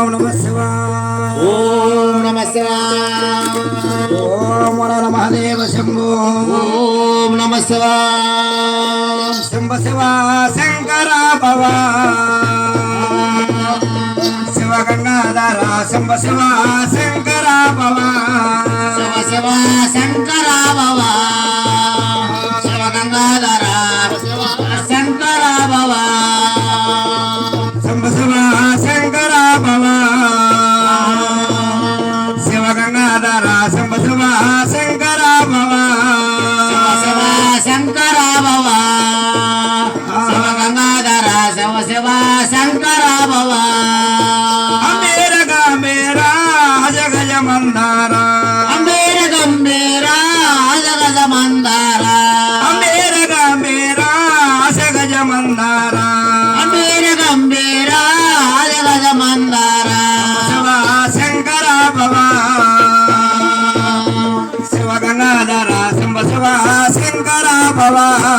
ఓం నమ శివాయ ఓం నమ శివాయ ఓం వర మహాదేవ శంభో ఓం నమ శివాయ శంభ శివ శంకర భవ శివ గంగాధర శంభ శివ శంకర భవ శివ శివ శంకర భవ శివ గంగాధర శంకర భవ శంభ శివ శంకర భవ శివ గంగాధర శంభ శివ శంకర భవ శివ శంకర భవ శివ గంగాధర శివ శివ శంకర భవ అమేర గంభీర జగజ మందార అంబేర గంభీర జగజ మందార అమేర గంభీర జగజ మందార అంబేర గంభీర జగజ మందార శివ శంకర భవ శివ గంగాధర శంభ శివ శంకర భవ